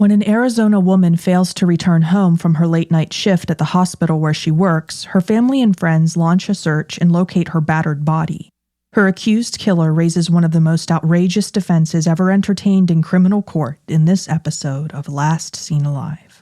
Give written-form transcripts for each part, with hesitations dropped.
When an Arizona woman fails to return home from her late-night shift at the hospital where she works, her family and friends launch a search and locate her battered body. Her accused killer raises one of the most outrageous defenses ever entertained in criminal court in this episode of Last Seen Alive.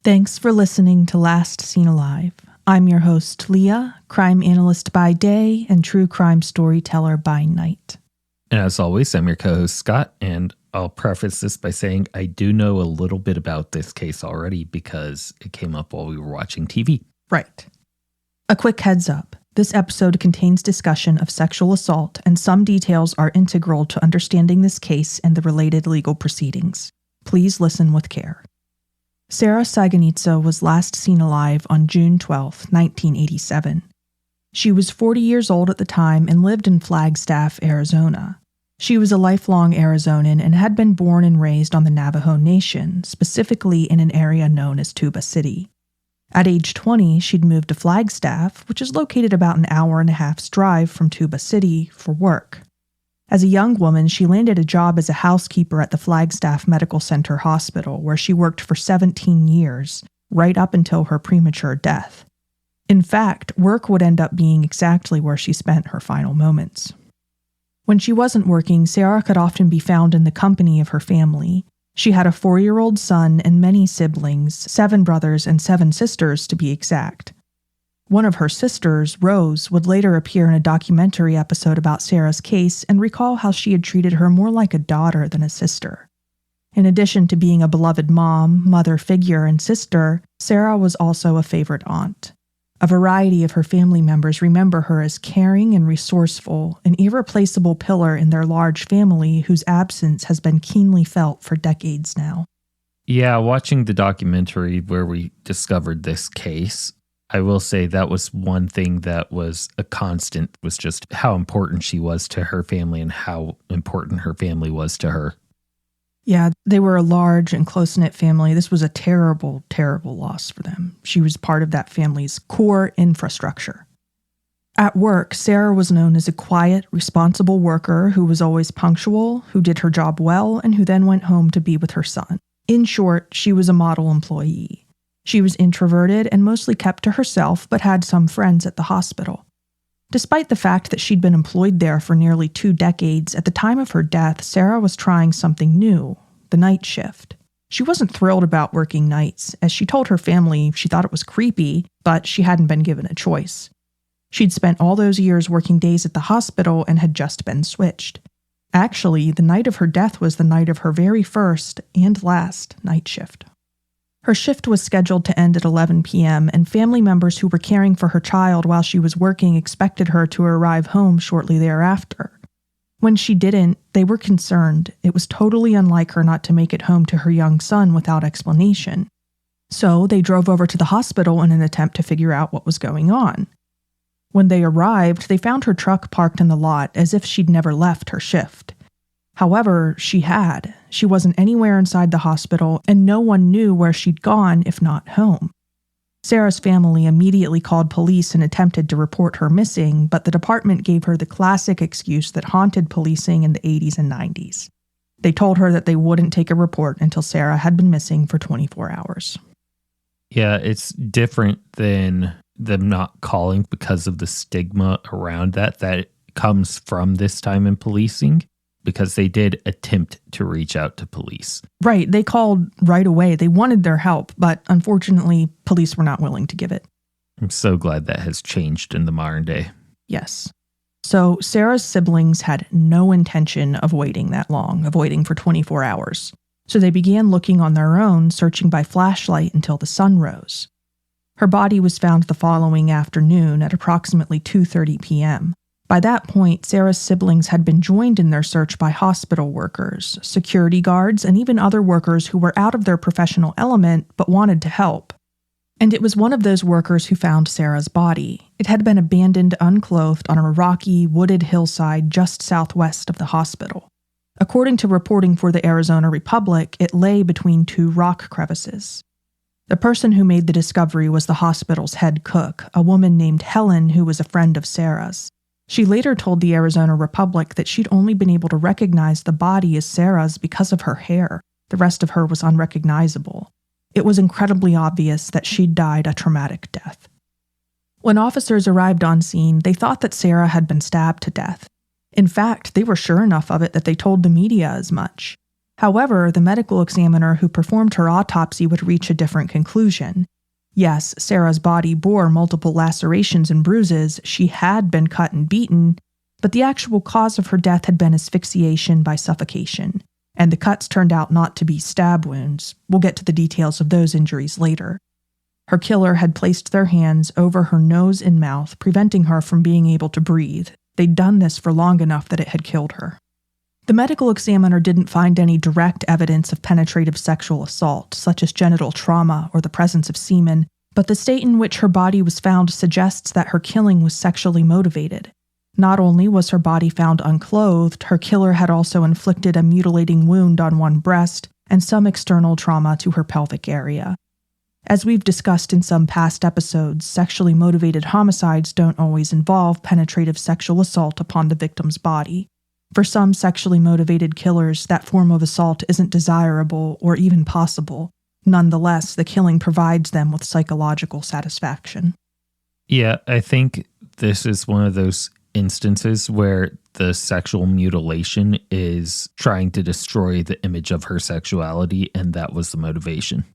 Thanks for listening to Last Seen Alive. I'm your host, Leah, crime analyst by day and true crime storyteller by night. And as always, I'm your co-host, Scott, and I'll preface this by saying I do know a little bit about this case already because it came up while we were watching TV. Right. A quick heads up. This episode contains discussion of sexual assault, and some details are integral to understanding this case and the related legal proceedings. Please listen with care. Sarah Saganitso was last seen alive on June 12, 1987. She was 40 years old at the time and lived in Flagstaff, Arizona. She was a lifelong Arizonan and had been born and raised on the Navajo Nation, specifically in an area known as Tuba City. At age 20, she'd moved to Flagstaff, which is located about an hour and a half's drive from Tuba City, for work. As a young woman, she landed a job as a housekeeper at the Flagstaff Medical Center Hospital, where she worked for 17 years, right up until her premature death. In fact, work would end up being exactly where she spent her final moments. When she wasn't working, Sarah could often be found in the company of her family. She had a 4-year-old son and many siblings, 7 brothers and 7 sisters to be exact. One of her sisters, Rose, would later appear in a documentary episode about Sarah's case and recall how she had treated her more like a daughter than a sister. In addition to being a beloved mom, mother figure, and sister, Sarah was also a favorite aunt. A variety of her family members remember her as caring and resourceful, an irreplaceable pillar in their large family whose absence has been keenly felt for decades now. Yeah, watching the documentary where we discovered this case, I will say that was one thing that was a constant, was just how important she was to her family and how important her family was to her. Yeah, they were a large and close-knit family. This was a terrible, terrible loss for them. She was part of that family's core infrastructure. At work, Sarah was known as a quiet, responsible worker who was always punctual, who did her job well, and who then went home to be with her son. In short, she was a model employee. She was introverted and mostly kept to herself, but had some friends at the hospital. Despite the fact that she'd been employed there for nearly 2 decades, at the time of her death, Sarah was trying something new, the night shift. She wasn't thrilled about working nights. As she told her family, she thought it was creepy, but she hadn't been given a choice. She'd spent all those years working days at the hospital and had just been switched. Actually, the night of her death was the night of her very first and last night shift. Her shift was scheduled to end at 11 p.m., and family members who were caring for her child while she was working expected her to arrive home shortly thereafter. When she didn't, they were concerned. It was totally unlike her not to make it home to her young son without explanation. So they drove over to the hospital in an attempt to figure out what was going on. When they arrived, they found her truck parked in the lot as if she'd never left her shift. However, she had. She wasn't anywhere inside the hospital, and no one knew where she'd gone if not home. Sarah's family immediately called police and attempted to report her missing, but the department gave her the classic excuse that haunted policing in the 80s and 90s. They told her that they wouldn't take a report until Sarah had been missing for 24 hours. Yeah, it's different than them not calling because of the stigma around that comes from this time in policing. Because they did attempt to reach out to police. Right. They called right away. They wanted their help, but unfortunately, police were not willing to give it. I'm so glad that has changed in the modern day. Yes. So Sarah's siblings had no intention of waiting that long, of waiting for 24 hours. So they began looking on their own, searching by flashlight until the sun rose. Her body was found the following afternoon at approximately 2:30 p.m. By that point, Sarah's siblings had been joined in their search by hospital workers, security guards, and even other workers who were out of their professional element but wanted to help. And it was one of those workers who found Sarah's body. It had been abandoned unclothed on a rocky, wooded hillside just southwest of the hospital. According to reporting for the Arizona Republic, it lay between two rock crevices. The person who made the discovery was the hospital's head cook, a woman named Helen who was a friend of Sarah's. She later told the Arizona Republic that she'd only been able to recognize the body as Sarah's because of her hair. The rest of her was unrecognizable. It was incredibly obvious that she'd died a traumatic death. When officers arrived on scene, they thought that Sarah had been stabbed to death. In fact, they were sure enough of it that they told the media as much. However, the medical examiner who performed her autopsy would reach a different conclusion. Yes, Sarah's body bore multiple lacerations and bruises, she had been cut and beaten, but the actual cause of her death had been asphyxiation by suffocation, and the cuts turned out not to be stab wounds. We'll get to the details of those injuries later. Her killer had placed their hands over her nose and mouth, preventing her from being able to breathe. They'd done this for long enough that it had killed her. The medical examiner didn't find any direct evidence of penetrative sexual assault, such as genital trauma or the presence of semen, but the state in which her body was found suggests that her killing was sexually motivated. Not only was her body found unclothed, her killer had also inflicted a mutilating wound on one breast and some external trauma to her pelvic area. As we've discussed in some past episodes, sexually motivated homicides don't always involve penetrative sexual assault upon the victim's body. For some sexually motivated killers, that form of assault isn't desirable or even possible. Nonetheless, the killing provides them with psychological satisfaction. Yeah, I think this is one of those instances where the sexual mutilation is trying to destroy the image of her sexuality, and that was the motivation.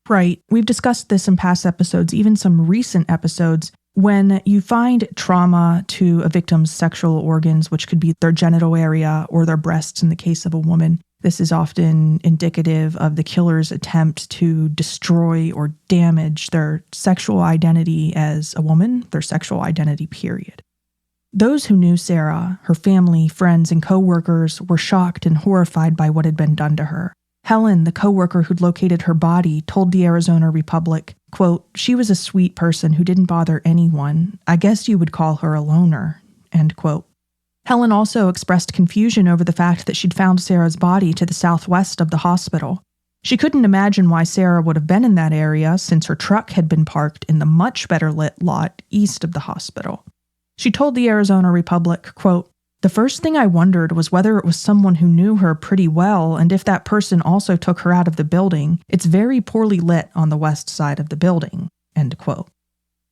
Right. We've discussed this in past episodes, even some recent episodes. When you find trauma to a victim's sexual organs, which could be their genital area or their breasts in the case of a woman, this is often indicative of the killer's attempt to destroy or damage their sexual identity as a woman, their sexual identity, period. Those who knew Sarah, her family, friends, and co-workers were shocked and horrified by what had been done to her. Helen, the co-worker who'd located her body, told the Arizona Republic, quote, "She was a sweet person who didn't bother anyone. I guess you would call her a loner," end quote. Helen also expressed confusion over the fact that she'd found Sarah's body to the southwest of the hospital. She couldn't imagine why Sarah would have been in that area since her truck had been parked in the much better lit lot east of the hospital. She told the Arizona Republic, quote, "The first thing I wondered was whether it was someone who knew her pretty well and if that person also took her out of the building. It's very poorly lit on the west side of the building," end quote.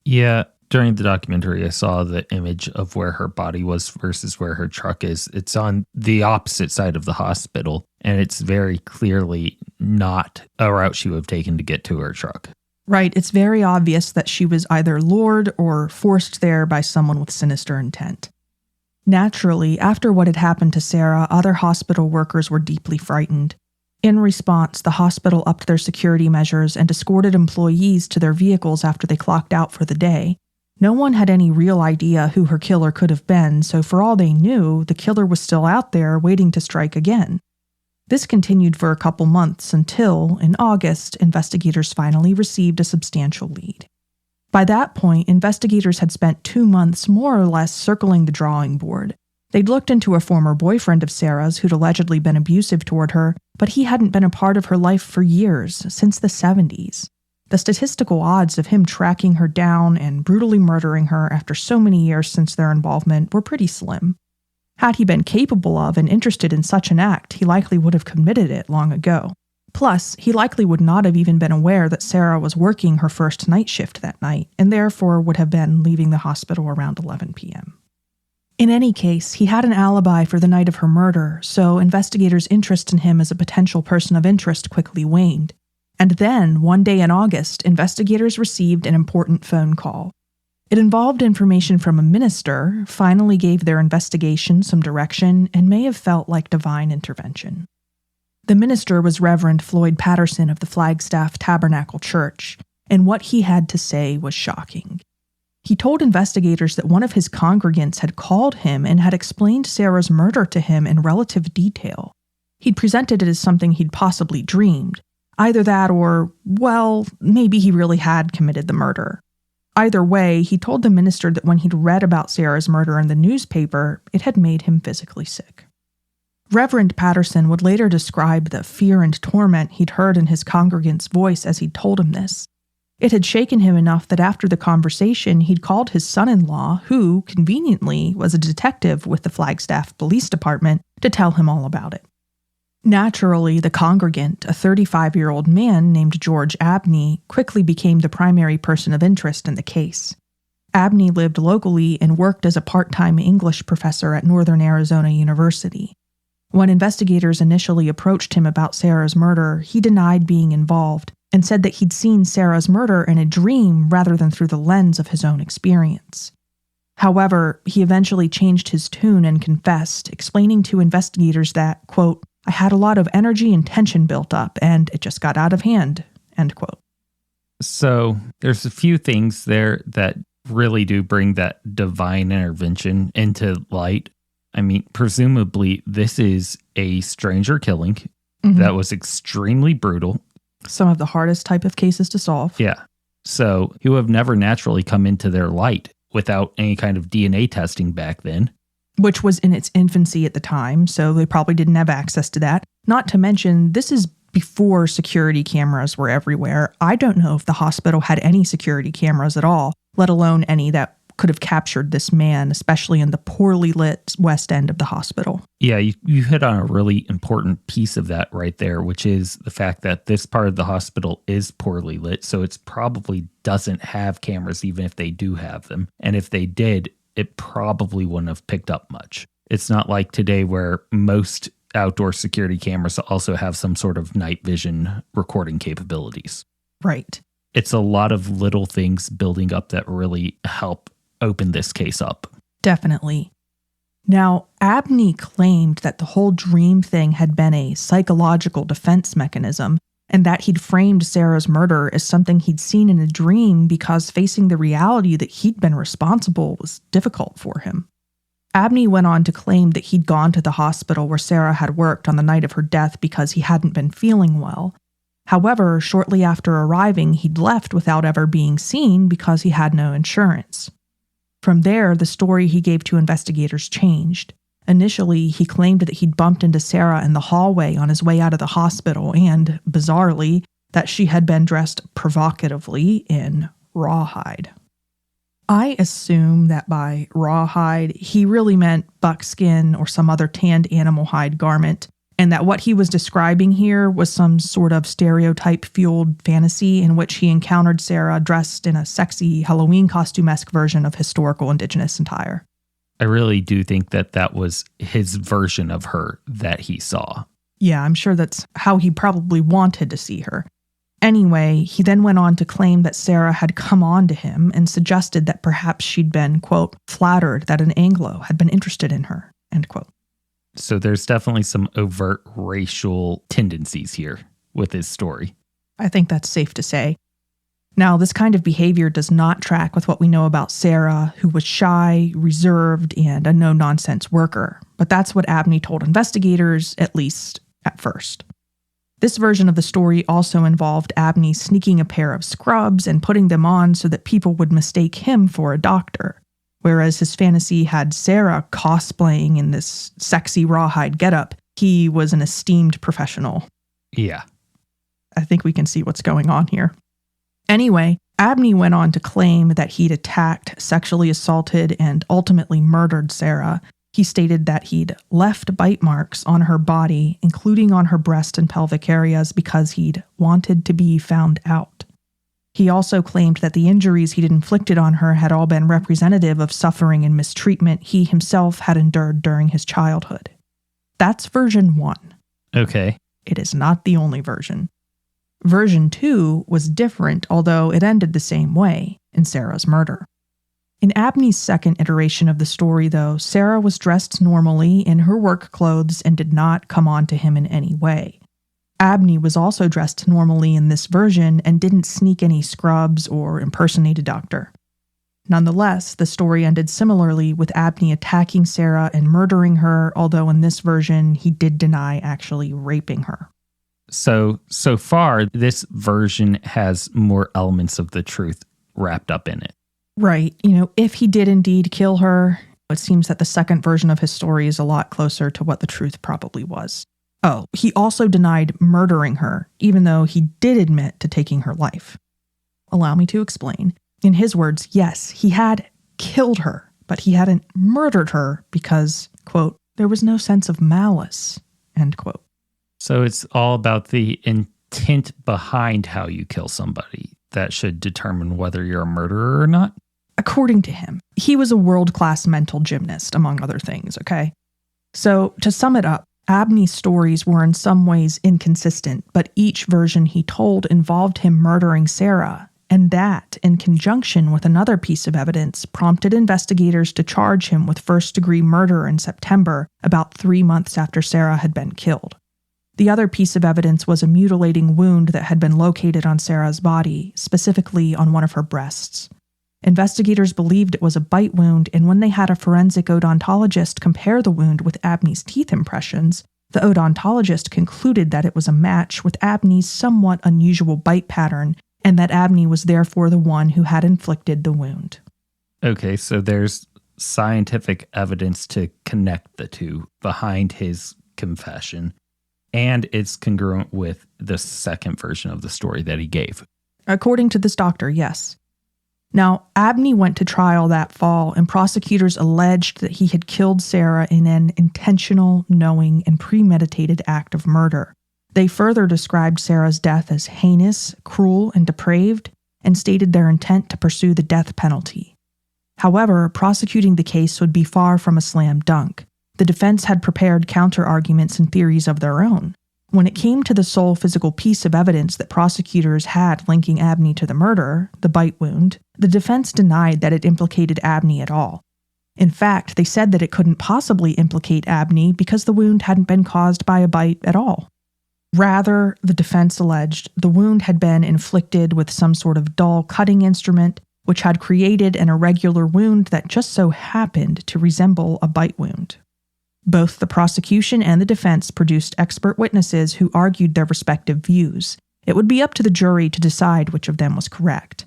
Yeah, during the documentary, I saw the image of where her body was versus where her truck is. It's on the opposite side of the hospital, and it's very clearly not a route she would have taken to get to her truck. Right, it's very obvious that she was either lured or forced there by someone with sinister intent. Naturally, after what had happened to Sarah, other hospital workers were deeply frightened. In response, the hospital upped their security measures and escorted employees to their vehicles after they clocked out for the day. No one had any real idea who her killer could have been, so for all they knew, the killer was still out there waiting to strike again. This continued for a couple months until, in August, investigators finally received a substantial lead. By that point, investigators had spent 2 months more or less circling the drawing board. They'd looked into a former boyfriend of Sarah's who'd allegedly been abusive toward her, but he hadn't been a part of her life for years, since the 70s. The statistical odds of him tracking her down and brutally murdering her after so many years since their involvement were pretty slim. Had he been capable of and interested in such an act, he likely would have committed it long ago. Plus, he likely would not have even been aware that Sarah was working her first night shift that night, and therefore would have been leaving the hospital around 11 p.m. In any case, he had an alibi for the night of her murder, so investigators' interest in him as a potential person of interest quickly waned. And then, one day in August, investigators received an important phone call. It involved information from a minister, finally gave their investigation some direction, and may have felt like divine intervention. The minister was Reverend Floyd Patterson of the Flagstaff Tabernacle Church, and what he had to say was shocking. He told investigators that one of his congregants had called him and had explained Sarah's murder to him in relative detail. He'd presented it as something he'd possibly dreamed. Either that or, well, maybe he really had committed the murder. Either way, he told the minister that when he'd read about Sarah's murder in the newspaper, it had made him physically sick. Reverend Patterson would later describe the fear and torment he'd heard in his congregant's voice as he'd told him this. It had shaken him enough that after the conversation, he'd called his son-in-law, who, conveniently, was a detective with the Flagstaff Police Department, to tell him all about it. Naturally, the congregant, a 35-year-old man named George Abney, quickly became the primary person of interest in the case. Abney lived locally and worked as a part-time English professor at Northern Arizona University. When investigators initially approached him about Sarah's murder, he denied being involved and said that he'd seen Sarah's murder in a dream rather than through the lens of his own experience. However, he eventually changed his tune and confessed, explaining to investigators that, quote, "I had a lot of energy and tension built up, and it just got out of hand," end quote. So there's a few things there that really do bring that divine intervention into light. I mean, presumably, this is a stranger killing that was extremely brutal. Some of the hardest type of cases to solve. Yeah. So he would have never naturally come into their light without any kind of DNA testing back then. Which was in its infancy at the time, so they probably didn't have access to that. Not to mention, this is before security cameras were everywhere. I don't know if the hospital had any security cameras at all, let alone any that could have captured this man, especially in the poorly lit west end of the hospital. Yeah, you hit on a really important piece of that right there, which is the fact that this part of the hospital is poorly lit, so it probably doesn't have cameras even if they do have them. And if they did, it probably wouldn't have picked up much. It's not like today where most outdoor security cameras also have some sort of night vision recording capabilities. Right. It's a lot of little things building up that really help open this case up. Definitely. Now, Abney claimed that the whole dream thing had been a psychological defense mechanism, and that he'd framed Sarah's murder as something he'd seen in a dream because facing the reality that he'd been responsible was difficult for him. Abney went on to claim that he'd gone to the hospital where Sarah had worked on the night of her death because he hadn't been feeling well. However, shortly after arriving, he'd left without ever being seen because he had no insurance. From there, the story he gave to investigators changed. Initially, he claimed that he'd bumped into Sarah in the hallway on his way out of the hospital and, bizarrely, that she had been dressed provocatively in rawhide. I assume that by rawhide, he really meant buckskin or some other tanned animal hide garment, and that what he was describing here was some sort of stereotype-fueled fantasy in which he encountered Sarah dressed in a sexy Halloween costume-esque version of historical indigenous attire. I really do think that that was his version of her that he saw. Yeah, I'm sure that's how he probably wanted to see her. Anyway, he then went on to claim that Sarah had come on to him and suggested that perhaps she'd been, quote, flattered that an Anglo had been interested in her, end quote. So there's definitely some overt racial tendencies here with his story. I think that's safe to say. Now, this kind of behavior does not track with what we know about Sarah, who was shy, reserved, and a no-nonsense worker. But that's what Abney told investigators, at least at first. This version of the story also involved Abney sneaking a pair of scrubs and putting them on so that people would mistake him for a doctor. Whereas his fantasy had Sarah cosplaying in this sexy rawhide getup, he was an esteemed professional. Yeah. I think we can see what's going on here. Anyway, Abney went on to claim that he'd attacked, sexually assaulted, and ultimately murdered Sarah. He stated that he'd left bite marks on her body, including on her breast and pelvic areas, because he'd wanted to be found out. He also claimed that the injuries he'd inflicted on her had all been representative of suffering and mistreatment he himself had endured during his childhood. That's version 1. Okay. It is not the only version. Version 2 was different, although it ended the same way, in Sarah's murder. In Abney's second iteration of the story, though, Sarah was dressed normally in her work clothes and did not come on to him in any way. Abney was also dressed normally in this version and didn't sneak any scrubs or impersonate a doctor. Nonetheless, the story ended similarly with Abney attacking Sarah and murdering her, although in this version, he did deny actually raping her. So far, this version has more elements of the truth wrapped up in it. Right. If he did indeed kill her, It seems that the second version of his story is a lot closer to what the truth probably was. Oh, he also denied murdering her, even though he did admit to taking her life. Allow me to explain. In his words, yes, he had killed her, but he hadn't murdered her because, quote, there was no sense of malice, end quote. So it's all about the intent behind how you kill somebody that should determine whether you're a murderer or not? According to him, he was a world-class mental gymnast, among other things, okay? So, to sum it up, Abney's stories were in some ways inconsistent, but each version he told involved him murdering Sarah, and that, in conjunction with another piece of evidence, prompted investigators to charge him with first-degree murder in September, about 3 months after Sarah had been killed. The other piece of evidence was a mutilating wound that had been located on Sarah's body, specifically on one of her breasts. Investigators believed it was a bite wound, and when they had a forensic odontologist compare the wound with Abney's teeth impressions, the odontologist concluded that it was a match with Abney's somewhat unusual bite pattern, and that Abney was therefore the one who had inflicted the wound. Okay, so there's scientific evidence to connect the two behind his confession, and it's congruent with the second version of the story that he gave. According to this doctor, yes. Now, Abney went to trial that fall, and prosecutors alleged that he had killed Sarah in an intentional, knowing, and premeditated act of murder. They further described Sarah's death as heinous, cruel, and depraved, and stated their intent to pursue the death penalty. However, prosecuting the case would be far from a slam dunk. The defense had prepared counter-arguments and theories of their own. When it came to the sole physical piece of evidence that prosecutors had linking Abney to the murder, the bite wound, the defense denied that it implicated Abney at all. In fact, they said that it couldn't possibly implicate Abney because the wound hadn't been caused by a bite at all. Rather, the defense alleged the wound had been inflicted with some sort of dull cutting instrument, which had created an irregular wound that just so happened to resemble a bite wound. Both the prosecution and the defense produced expert witnesses who argued their respective views. It would be up to the jury to decide which of them was correct.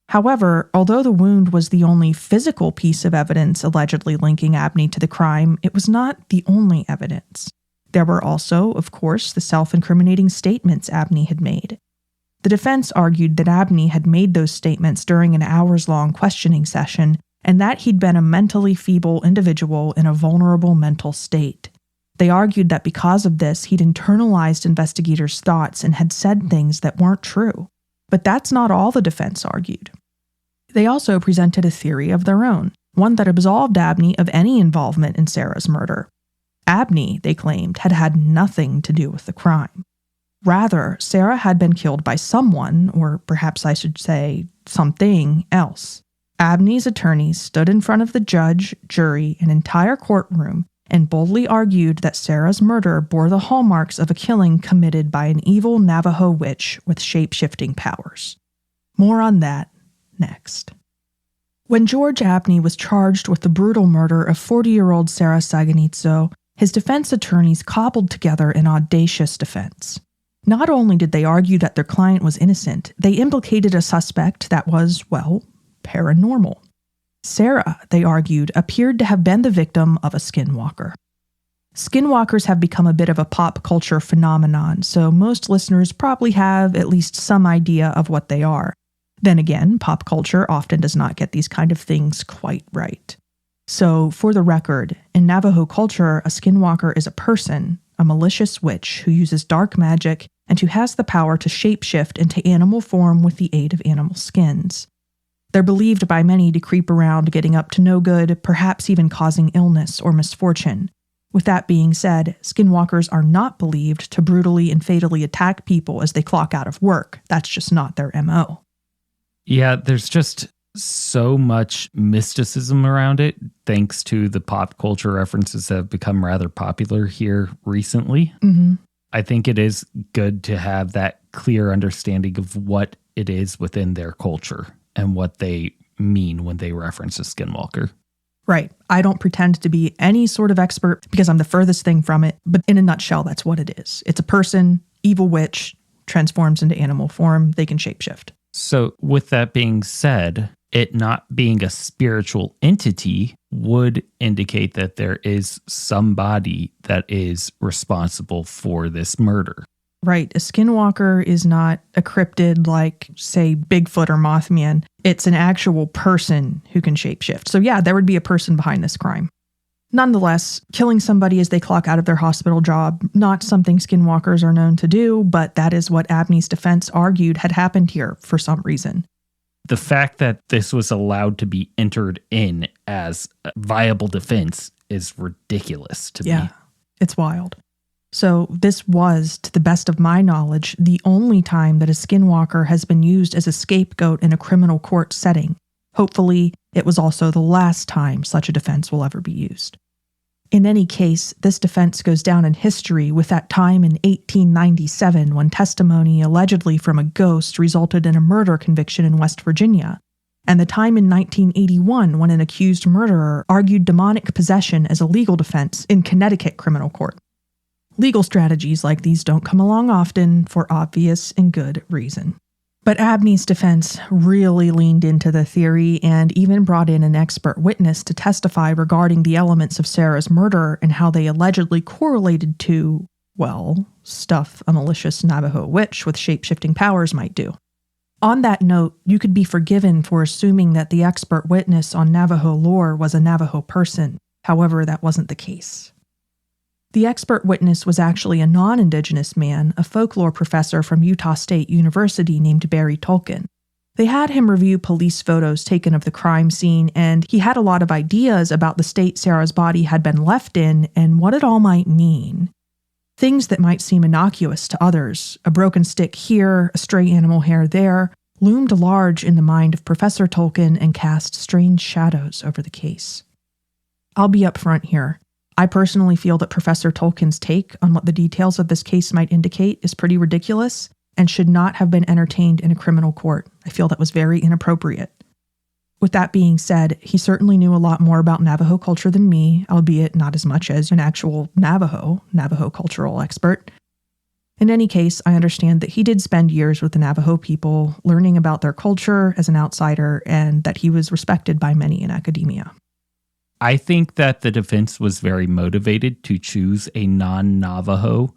However, although the wound was the only physical piece of evidence allegedly linking Abney to the crime, it was not the only evidence. There were also, of course, the self-incriminating statements Abney had made. The defense argued that Abney had made those statements during an hours-long questioning session, and that he'd been a mentally feeble individual in a vulnerable mental state. They argued that because of this, he'd internalized investigators' thoughts and had said things that weren't true. But that's not all the defense argued. They also presented a theory of their own, one that absolved Abney of any involvement in Sarah's murder. Abney, they claimed, had had nothing to do with the crime. Rather, Sarah had been killed by someone, or perhaps I should say, something else. Abney's attorneys stood in front of the judge, jury, and entire courtroom and boldly argued that Sarah's murder bore the hallmarks of a killing committed by an evil Navajo witch with shape-shifting powers. More on that next. When George Abney was charged with the brutal murder of 40-year-old Sarah Saganitso, his defense attorneys cobbled together an audacious defense. Not only did they argue that their client was innocent, they implicated a suspect that was, well, paranormal. Sarah, they argued, appeared to have been the victim of a skinwalker. Skinwalkers have become a bit of a pop culture phenomenon, so most listeners probably have at least some idea of what they are. Then again, pop culture often does not get these kind of things quite right. So, for the record, in Navajo culture, a skinwalker is a person, a malicious witch who uses dark magic and who has the power to shapeshift into animal form with the aid of animal skins. They're believed by many to creep around getting up to no good, perhaps even causing illness or misfortune. With that being said, skinwalkers are not believed to brutally and fatally attack people as they clock out of work. That's just not their MO. Yeah, there's just so much mysticism around it, thanks to the pop culture references that have become rather popular here recently. Mm-hmm. I think it is good to have that clear understanding of what it is within their culture and what they mean when they reference a skinwalker. Right. I don't pretend to be any sort of expert because I'm the furthest thing from it, but in a nutshell, that's what it is. It's a person, evil witch, transforms into animal form, they can shapeshift. So with that being said, it not being a spiritual entity would indicate that there is somebody that is responsible for this murder. Right. A skinwalker is not a cryptid like, say, Bigfoot or Mothman. It's an actual person who can shapeshift. So yeah, there would be a person behind this crime. Nonetheless, killing somebody as they clock out of their hospital job, not something skinwalkers are known to do, but that is what Abney's defense argued had happened here for some reason. The fact that this was allowed to be entered in as a viable defense is ridiculous to me. Yeah, it's wild. So this was, to the best of my knowledge, the only time that a skinwalker has been used as a scapegoat in a criminal court setting. Hopefully, it was also the last time such a defense will ever be used. In any case, this defense goes down in history with that time in 1897 when testimony allegedly from a ghost resulted in a murder conviction in West Virginia, and the time in 1981 when an accused murderer argued demonic possession as a legal defense in Connecticut criminal court. Legal strategies like these don't come along often for obvious and good reason. But Abney's defense really leaned into the theory and even brought in an expert witness to testify regarding the elements of Sarah's murder and how they allegedly correlated to, well, stuff a malicious Navajo witch with shape-shifting powers might do. On that note, you could be forgiven for assuming that the expert witness on Navajo lore was a Navajo person. However, that wasn't the case. The expert witness was actually a non-Indigenous man, a folklore professor from Utah State University named Barry Tolkien. They had him review police photos taken of the crime scene, and he had a lot of ideas about the state Sarah's body had been left in and what it all might mean. Things that might seem innocuous to others, a broken stick here, a stray animal hair there, loomed large in the mind of Professor Tolkien and cast strange shadows over the case. I'll be upfront here. I personally feel that Professor Tolkien's take on what the details of this case might indicate is pretty ridiculous and should not have been entertained in a criminal court. I feel that was very inappropriate. With that being said, he certainly knew a lot more about Navajo culture than me, albeit not as much as an actual Navajo cultural expert. In any case, I understand that he did spend years with the Navajo people, learning about their culture as an outsider, and that he was respected by many in academia. I think that the defense was very motivated to choose a non-Navajo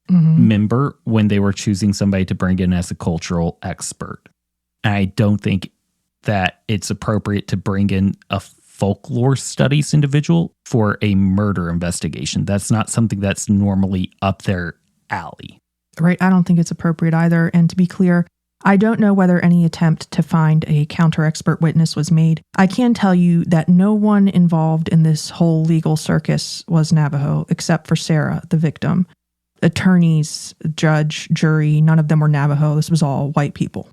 member when they were choosing somebody to bring in as a cultural expert. And I don't think that it's appropriate to bring in a folklore studies individual for a murder investigation. That's not something that's normally up their alley. Right, I don't think it's appropriate either. And to be clear, I don't know whether any attempt to find a counter-expert witness was made. I can tell you that no one involved in this whole legal circus was Navajo, except for Sarah, the victim. Attorneys, judge, jury, none of them were Navajo. This was all white people.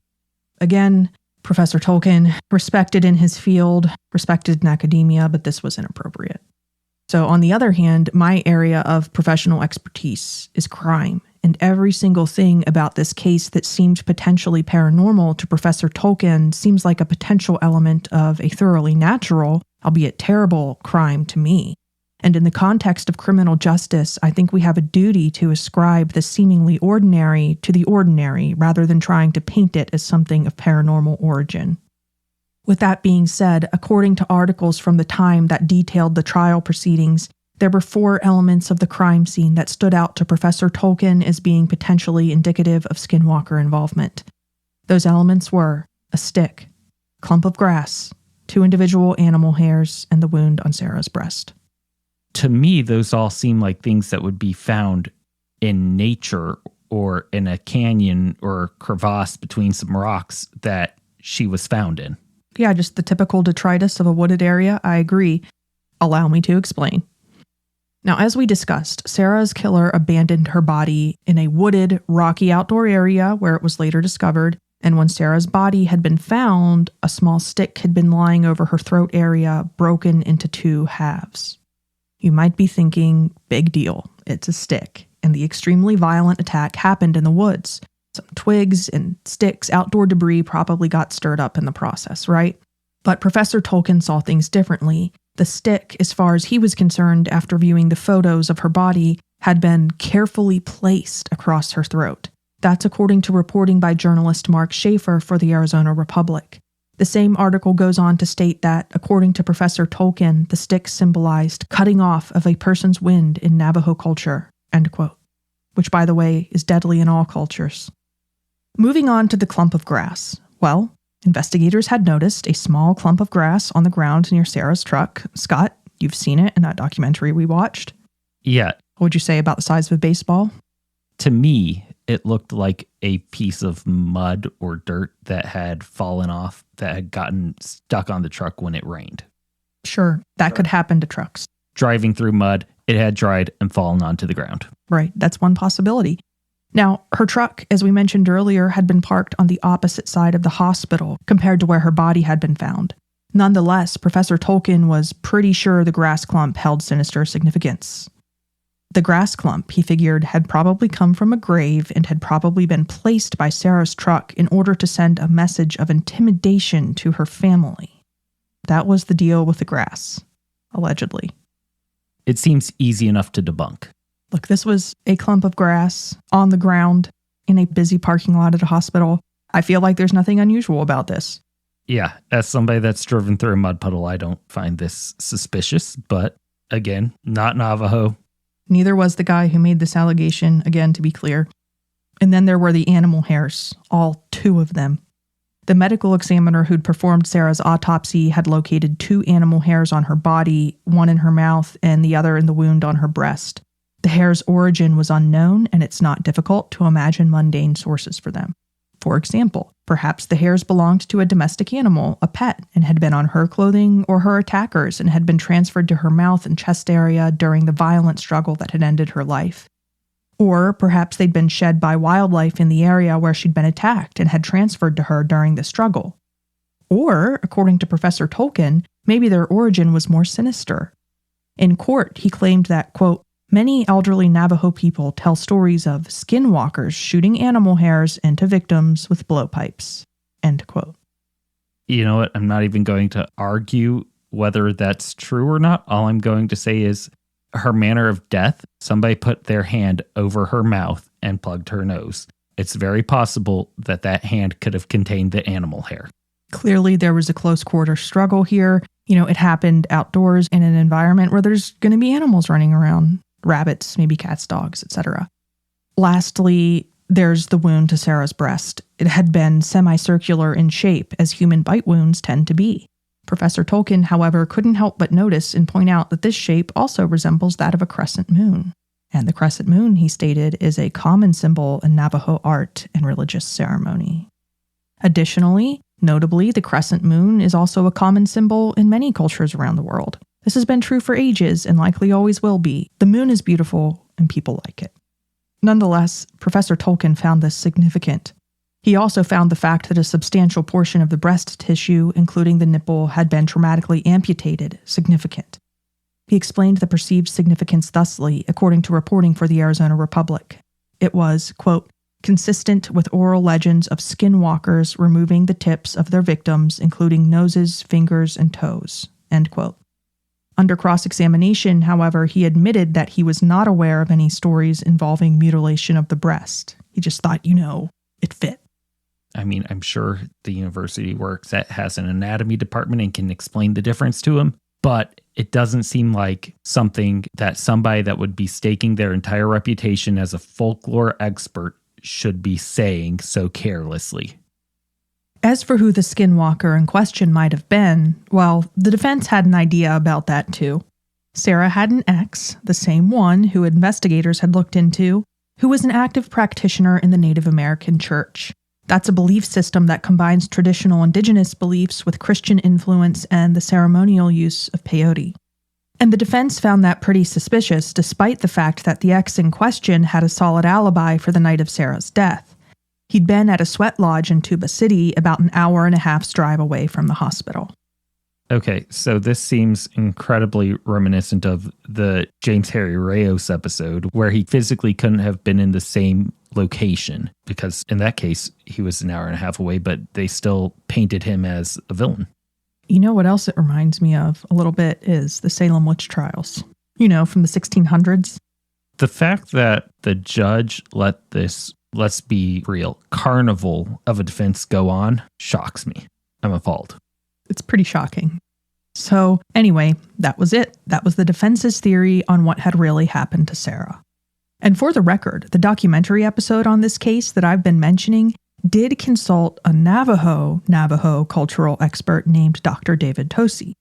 Again, Professor Tolkien, respected in his field, respected in academia, but this was inappropriate. So on the other hand, my area of professional expertise is crime, and every single thing about this case that seemed potentially paranormal to Professor Tolkien seems like a potential element of a thoroughly natural, albeit terrible, crime to me. And in the context of criminal justice, I think we have a duty to ascribe the seemingly ordinary to the ordinary rather than trying to paint it as something of paranormal origin. With that being said, according to articles from the time that detailed the trial proceedings, there were 4 elements of the crime scene that stood out to Professor Tolkien as being potentially indicative of skinwalker involvement. Those elements were a stick, a clump of grass, 2 individual animal hairs, and the wound on Sarah's breast. To me, those all seem like things that would be found in nature or in a canyon or crevasse between some rocks that she was found in. Yeah, just the typical detritus of a wooded area. I agree. Allow me to explain. Now, as we discussed, Sarah's killer abandoned her body in a wooded, rocky outdoor area where it was later discovered, and when Sarah's body had been found, a small stick had been lying over her throat area, broken into 2 halves. You might be thinking, big deal, it's a stick, and the extremely violent attack happened in the woods. Some twigs and sticks, outdoor debris probably got stirred up in the process, right? But Professor Tolkien saw things differently. The stick, as far as he was concerned after viewing the photos of her body, had been carefully placed across her throat. That's according to reporting by journalist Mark Schaefer for the Arizona Republic. The same article goes on to state that, according to Professor Tolkien, the stick symbolized cutting off of a person's wind in Navajo culture, end quote, which, by the way, is deadly in all cultures. Moving on to the clump of grass. Well, investigators had noticed a small clump of grass on the ground near Sarah's truck. Scott, you've seen it in that documentary we watched. Yeah. What would you say about the size of a baseball? To me, it looked like a piece of mud or dirt that had fallen off, that had gotten stuck on the truck when it rained. Sure, that could happen to trucks. Driving through mud, it had dried and fallen onto the ground. Right, that's one possibility. Now, her truck, as we mentioned earlier, had been parked on the opposite side of the hospital compared to where her body had been found. Nonetheless, Professor Tolkien was pretty sure the grass clump held sinister significance. The grass clump, he figured, had probably come from a grave and had probably been placed by Sarah's truck in order to send a message of intimidation to her family. That was the deal with the grass, allegedly. It seems easy enough to debunk. Look, this was a clump of grass on the ground in a busy parking lot at a hospital. I feel like there's nothing unusual about this. Yeah, as somebody that's driven through a mud puddle, I don't find this suspicious, but again, not Navajo. Neither was the guy who made this allegation, again, to be clear. And then there were the animal hairs, all 2 of them. The medical examiner who'd performed Sarah's autopsy had located 2 animal hairs on her body, one in her mouth and the other in the wound on her breast. The hair's origin was unknown, and it's not difficult to imagine mundane sources for them. For example, perhaps the hairs belonged to a domestic animal, a pet, and had been on her clothing or her attackers and had been transferred to her mouth and chest area during the violent struggle that had ended her life. Or perhaps they'd been shed by wildlife in the area where she'd been attacked and had transferred to her during the struggle. Or, according to Professor Tolkien, maybe their origin was more sinister. In court, he claimed that, quote, many elderly Navajo people tell stories of skinwalkers shooting animal hairs into victims with blowpipes, end quote. You know what? I'm not even going to argue whether that's true or not. All I'm going to say is her manner of death, somebody put their hand over her mouth and plugged her nose. It's very possible that that hand could have contained the animal hair. Clearly, there was a close quarter struggle here. You know, it happened outdoors in an environment where there's going to be animals running around. Rabbits, maybe cats, dogs, etc. Lastly, there's the wound to Sarah's breast. It had been semicircular in shape, as human bite wounds tend to be. Professor Tolkien, however, couldn't help but notice and point out that this shape also resembles that of a crescent moon. And the crescent moon, he stated, is a common symbol in Navajo art and religious ceremony. Additionally, notably, the crescent moon is also a common symbol in many cultures around the world. This has been true for ages and likely always will be. The moon is beautiful and people like it. Nonetheless, Professor Tolkien found this significant. He also found the fact that a substantial portion of the breast tissue, including the nipple, had been traumatically amputated significant. He explained the perceived significance thusly, according to reporting for the Arizona Republic. It was, quote, consistent with oral legends of skinwalkers removing the tips of their victims, including noses, fingers, and toes, end quote. Under cross-examination, however, he admitted that he was not aware of any stories involving mutilation of the breast. He just thought, it fit. I mean, I'm sure the university works that has an anatomy department and can explain the difference to him, but it doesn't seem like something that somebody that would be staking their entire reputation as a folklore expert should be saying so carelessly. As for who the skinwalker in question might have been, well, the defense had an idea about that too. Sarah had an ex, the same one who investigators had looked into, who was an active practitioner in the Native American Church. That's a belief system that combines traditional indigenous beliefs with Christian influence and the ceremonial use of peyote. And the defense found that pretty suspicious, despite the fact that the ex in question had a solid alibi for the night of Sarah's death. He'd been at a sweat lodge in Tuba City, about an hour and a half's drive away from the hospital. Okay, so this seems incredibly reminiscent of the James Harry Reyes episode, where he physically couldn't have been in the same location, because in that case, he was an hour and a half away, but they still painted him as a villain. You know what else it reminds me of a little bit is the Salem witch trials, from the 1600s. The fact that the judge let this, let's be real, carnival of a defense go on shocks me. I'm appalled. It's pretty shocking. So anyway, that was it. That was the defense's theory on what had really happened to Sarah. And for the record, the documentary episode on this case that I've been mentioning did consult a Navajo cultural expert named Dr. David Tosi.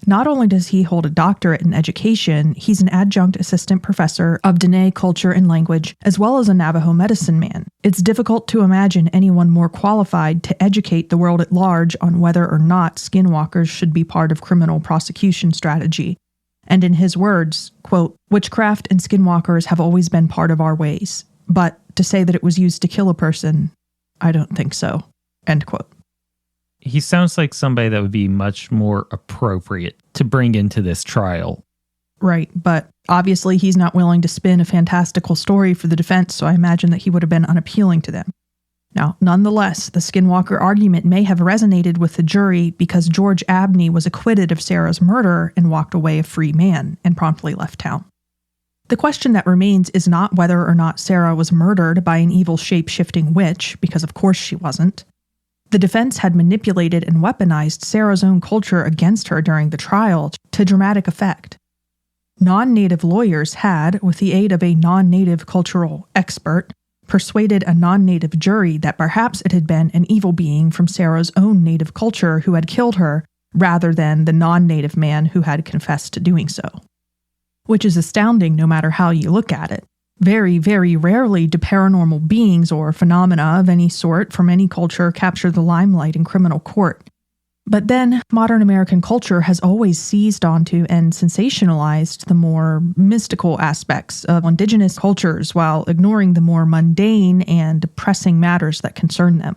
Not only does he hold a doctorate in education, he's an adjunct assistant professor of Dene culture and language, as well as a Navajo medicine man. It's difficult to imagine anyone more qualified to educate the world at large on whether or not skinwalkers should be part of criminal prosecution strategy. And in his words, quote, "Witchcraft and skinwalkers have always been part of our ways. But to say that it was used to kill a person, I don't think so." End quote. He sounds like somebody that would be much more appropriate to bring into this trial. Right, but obviously he's not willing to spin a fantastical story for the defense, so I imagine that he would have been unappealing to them. Now, nonetheless, the skinwalker argument may have resonated with the jury because George Abney was acquitted of Sarah's murder and walked away a free man and promptly left town. The question that remains is not whether or not Sarah was murdered by an evil shape-shifting witch, because of course she wasn't. The defense had manipulated and weaponized Sarah's own culture against her during the trial to dramatic effect. Non-native lawyers had, with the aid of a non-native cultural expert, persuaded a non-native jury that perhaps it had been an evil being from Sarah's own native culture who had killed her, rather than the non-native man who had confessed to doing so. Which is astounding no matter how you look at it. Very, very rarely do paranormal beings or phenomena of any sort from any culture capture the limelight in criminal court. But then, modern American culture has always seized onto and sensationalized the more mystical aspects of indigenous cultures while ignoring the more mundane and pressing matters that concern them.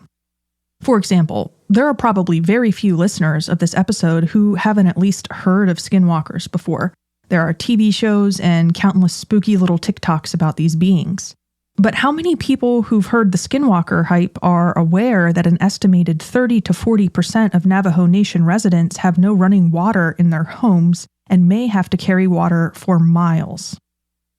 For example, there are probably very few listeners of this episode who haven't at least heard of skinwalkers before. There are TV shows and countless spooky little TikToks about these beings. But how many people who've heard the skinwalker hype are aware that an estimated 30 to 40% of Navajo Nation residents have no running water in their homes and may have to carry water for miles?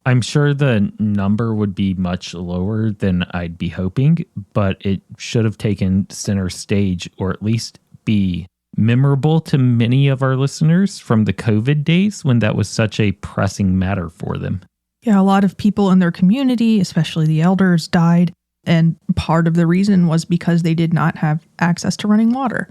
I'm sure the number would be much lower than I'd be hoping, but it should have taken center stage, or at least be memorable to many of our listeners from the COVID days when that was such a pressing matter for them. Yeah, a lot of people in their community, especially the elders, died, and part of the reason was because they did not have access to running water.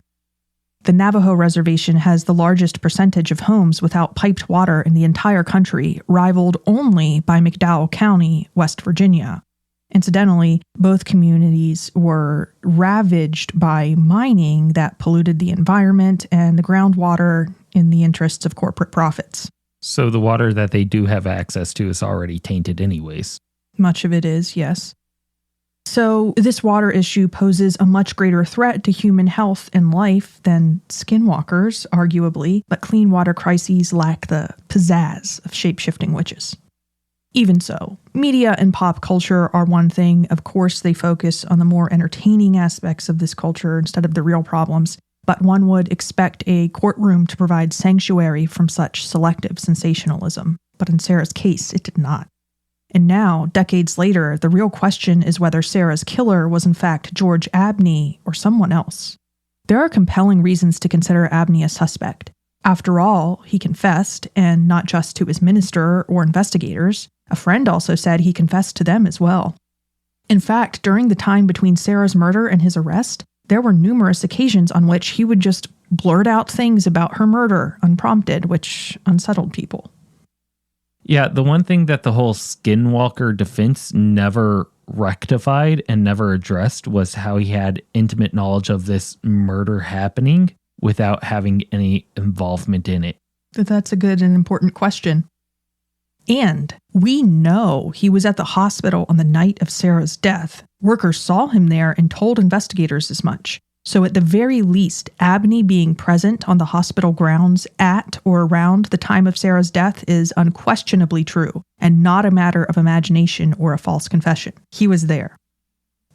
The Navajo Reservation has the largest percentage of homes without piped water in the entire country, rivaled only by McDowell County, West Virginia. Incidentally, both communities were ravaged by mining that polluted the environment and the groundwater in the interests of corporate profits. So the water that they do have access to is already tainted anyways. Much of it is, yes. So this water issue poses a much greater threat to human health and life than skinwalkers, arguably, but clean water crises lack the pizzazz of shape-shifting witches. Even so, media and pop culture are one thing. Of course, they focus on the more entertaining aspects of this culture instead of the real problems, but one would expect a courtroom to provide sanctuary from such selective sensationalism. But in Sarah's case, it did not. And now, decades later, the real question is whether Sarah's killer was in fact George Abney or someone else. There are compelling reasons to consider Abney a suspect. After all, he confessed, and not just to his minister or investigators. A friend also said he confessed to them as well. In fact, during the time between Sarah's murder and his arrest, there were numerous occasions on which he would just blurt out things about her murder unprompted, which unsettled people. Yeah, the one thing that the whole skinwalker defense never rectified and never addressed was how he had intimate knowledge of this murder happening without having any involvement in it. That's a good and important question. And we know he was at the hospital on the night of Sarah's death. Workers saw him there and told investigators as much. So at the very least, Abney being present on the hospital grounds at or around the time of Sarah's death is unquestionably true, and not a matter of imagination or a false confession. He was there.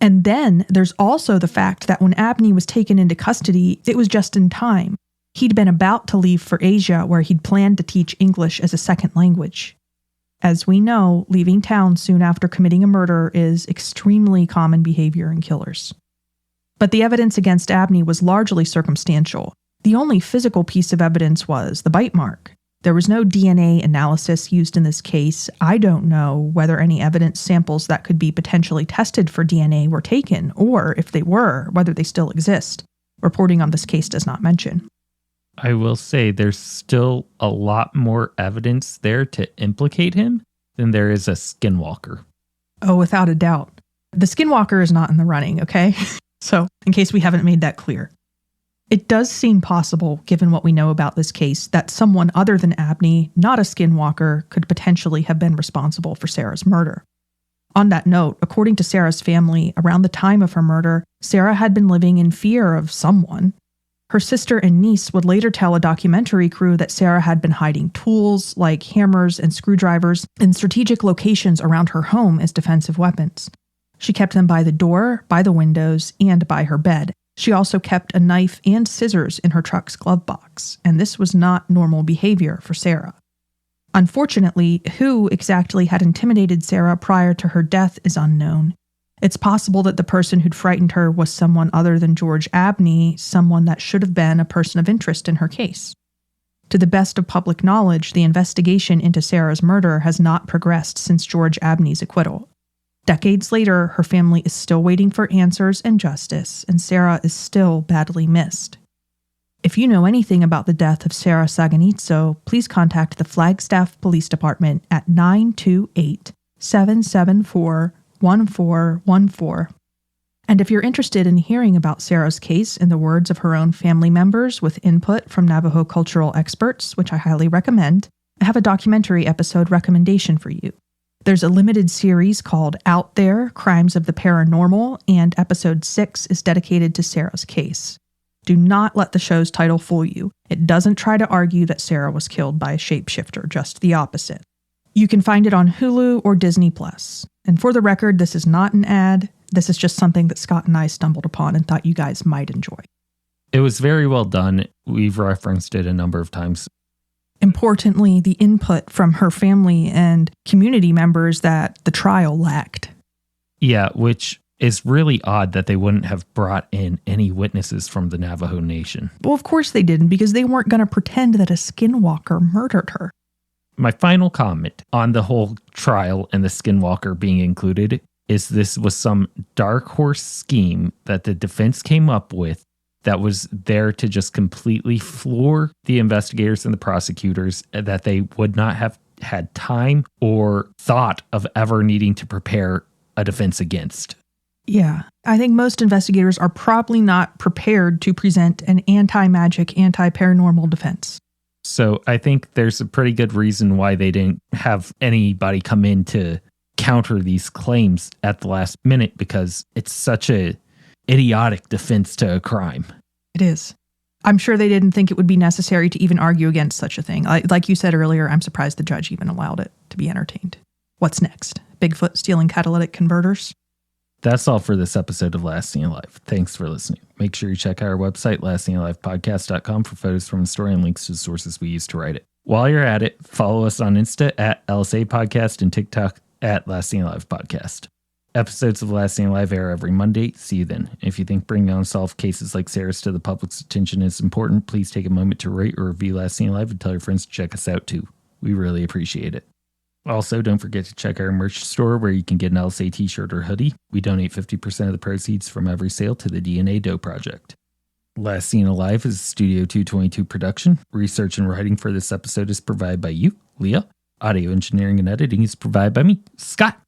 And then there's also the fact that when Abney was taken into custody, it was just in time. He'd been about to leave for Asia, where he'd planned to teach English as a second language. As we know, leaving town soon after committing a murder is extremely common behavior in killers. But the evidence against Abney was largely circumstantial. The only physical piece of evidence was the bite mark. There was no DNA analysis used in this case. I don't know whether any evidence samples that could be potentially tested for DNA were taken, or if they were, whether they still exist. Reporting on this case does not mention. I will say there's still a lot more evidence there to implicate him than there is a skinwalker. Oh, without a doubt. The skinwalker is not in the running, okay? So, in case we haven't made that clear. It does seem possible, given what we know about this case, that someone other than Abney, not a skinwalker, could potentially have been responsible for Sarah's murder. On that note, according to Sarah's family, around the time of her murder, Sarah had been living in fear of someone. Her sister and niece would later tell a documentary crew that Sarah had been hiding tools, like hammers and screwdrivers, in strategic locations around her home as defensive weapons. She kept them by the door, by the windows, and by her bed. She also kept a knife and scissors in her truck's glove box, and this was not normal behavior for Sarah. Unfortunately, who exactly had intimidated Sarah prior to her death is unknown. It's possible that the person who'd frightened her was someone other than George Abney, someone that should have been a person of interest in her case. To the best of public knowledge, the investigation into Sarah's murder has not progressed since George Abney's acquittal. Decades later, her family is still waiting for answers and justice, and Sarah is still badly missed. If you know anything about the death of Sarah Saganitso, please contact the Flagstaff Police Department at 928-774-1414. And if you're interested in hearing about Sarah's case in the words of her own family members with input from Navajo cultural experts, which I highly recommend, I have a documentary episode recommendation for you. There's a limited series called Out There, Crimes of the Paranormal, and episode 6 is dedicated to Sarah's case. Do not let the show's title fool you. It doesn't try to argue that Sarah was killed by a shapeshifter, just the opposite. You can find it on Hulu or Disney+. And for the record, this is not an ad. This is just something that Scott and I stumbled upon and thought you guys might enjoy. It was very well done. We've referenced it a number of times. Importantly, the input from her family and community members that the trial lacked. Yeah, which is really odd that they wouldn't have brought in any witnesses from the Navajo Nation. Well, of course they didn't, because they weren't going to pretend that a skinwalker murdered her. My final comment on the whole trial and the skinwalker being included is this was some dark horse scheme that the defense came up with that was there to just completely floor the investigators and the prosecutors, that they would not have had time or thought of ever needing to prepare a defense against. Yeah, I think most investigators are probably not prepared to present an anti-magic, anti-paranormal defense. So I think there's a pretty good reason why they didn't have anybody come in to counter these claims at the last minute, because it's such a idiotic defense to a crime. It is. I'm sure they didn't think it would be necessary to even argue against such a thing. Like you said earlier, I'm surprised the judge even allowed it to be entertained. What's next? Bigfoot stealing catalytic converters? That's all for this episode of Last Seen Alive. Thanks for listening. Make sure you check out our website, lastseenalivepodcast.com, for photos from the story and links to the sources we used to write it. While you're at it, follow us on Insta at LSA Podcast and TikTok at Last Seen Alive Podcast. Episodes of Last Seen Alive air every Monday. See you then. If you think bringing unsolved cases like Sarah's to the public's attention is important, please take a moment to rate or review Last Seen Alive and tell your friends to check us out too. We really appreciate it. Also, don't forget to check our merch store where you can get an LSA t-shirt or hoodie. We donate 50% of the proceeds from every sale to the DNA Dough Project. Last Seen Alive is a Studio 222 production. Research and writing for this episode is provided by you, Leah. Audio engineering and editing is provided by me, Scott.